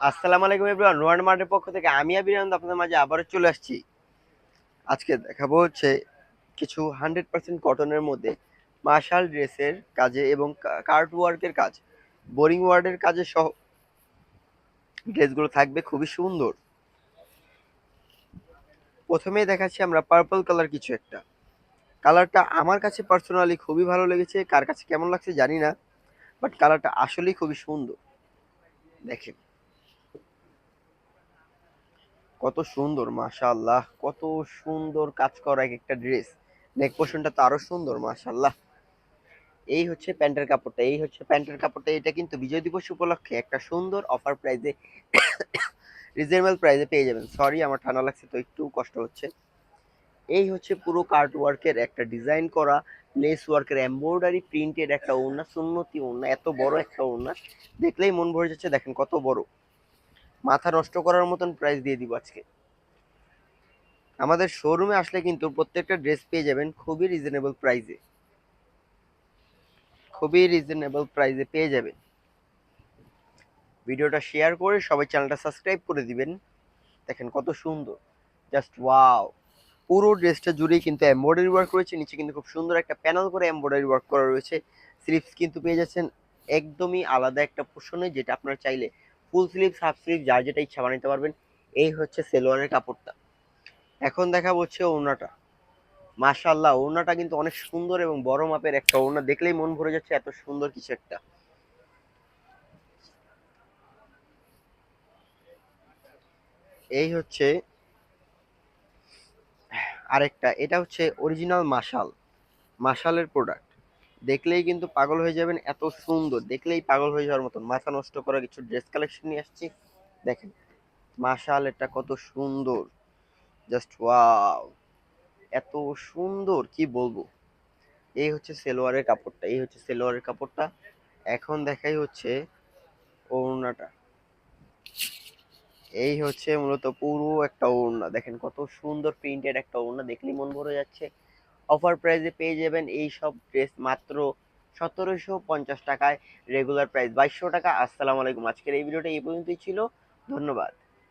আসসালামু আলাইকুম everyone, Rowan মার্টের পক্ষ থেকে আমি আবির আনন্দ আপনাদের মাঝে আবারও চলে আসছি। আজকে দেখাবো হচ্ছে কিছু 100% কটনের মধ্যে মার্শাল ড্রেসের কাজে এবং কার্ট ওয়ার্কের কাজ, বোরিং ওয়ার্ডের কাজে সহ ড্রেসগুলো থাকবে খুবই সুন্দর। প্রথমেই দেখাচ্ছি আমরা পার্পল কালার কিছু একটা। কালারটা আমার কাছে পার্সোনালি খুবই ভালো লেগেছে, কার কাছে কেমন লাগছে জানি না, বাট কালারটা আসলেই খুবই সুন্দর। দেখেন কত সুন্দর, মাশাআল্লাহ, কত সুন্দর কাজ করা এক একটা ড্রেস। নেক পোর্শনটা তো আরো সুন্দর, মাশাআল্লাহ। এই হচ্ছে প্যান্টের কাপড়টা, এটা কিন্তু বিজয় দিবস উপলক্ষে একটা সুন্দর অফার প্রাইজে, রিজনেবল প্রাইজে পেয়ে যাবেন। সরি, আমার ঠান্ডা লাগছে তো একটু কষ্ট হচ্ছে। এই হচ্ছে পুরো কার্ট ওয়ার্কের একটা ডিজাইন করা, লেস ওয়ার্কের এমব্রয়ডারি প্রিন্টেড একটা ওড়না, সুন্নতি ওড়না, এত বড় একটা ওড়না দেখলেই মন ভরে যাচ্ছে। দেখেন কত বড়, মাথা নষ্ট করার মতন প্রাইস দিয়ে দিব আজকে। আমাদের শোরুমে আসলে কিন্তু প্রত্যেকটা ড্রেস পেয়ে যাবেন খুবই রিজনেবল প্রাইজে পেয়ে যাবেন। ভিডিওটা শেয়ার করে সবাই চ্যানেলটা সাবস্ক্রাইব করে দিবেন। দেখেন কত সুন্দর, জাস্ট ওয়াও। পুরো ড্রেসটা জুড়েই কিন্তু এমব্রয়ডারি ওয়ার্ক রয়েছে, নিচে কিন্তু খুব সুন্দর একটা প্যানেল করে এমব্রয়ডারি ওয়ার্ক করা রয়েছে। স্লিভস কিন্তু পেয়ে যাচ্ছেন একদমই আলাদা একটা পোর্শনে, যেটা আপনারা চাইলে ফুল স্লিভস, হাফ স্লিভ, যার যেটা ইচ্ছা বানাইতে পারবেন। এই হচ্ছে সেলোয়ারের কাপড়টা। এখন দেখাবো হচ্ছে ওড়নাটা। মাশাআল্লাহ, ওড়নাটা কিন্তু অনেক সুন্দর এবং বড় মাপের একটা ওড়না, দেখলেই মন ভরে যাচ্ছে, এত সুন্দর কিছু একটা। এই হচ্ছে আরেকটা, এটা হচ্ছে অরিজিনাল মাশালের প্রোডাক্ট। দেখলেই কিন্তু পাগল হয়ে যাবেন, এত সুন্দর, দেখলেই পাগল হয়ে যাওয়ার মতন মাথা নষ্ট করা কিছু ড্রেস কালেকশন নিয়ে আসছি। দেখেন মাশাল, এটা কত সুন্দর, জাস্ট ওয়াও, এত সুন্দর কি বলবো। এই হচ্ছে সেলোয়ারের কাপড়টা। এখন দেখাই হচ্ছে ওড়নাটা। এই হচ্ছে মূলত পুরো একটা ওড়না, দেখেন কত সুন্দর প্রিন্টেড একটা ওড়না, দেখলেই মন ভরে যাচ্ছে। অফার প্রাইসে পেয়ে যাবেন এই সব ড্রেস মাত্র 1750 টাকায়। রেগুলার প্রাইস 2200 টাকা। আসসালামু আলাইকুম, আজকের এই ভিডিওটা এই পর্যন্তই ছিল। ধন্যবাদ।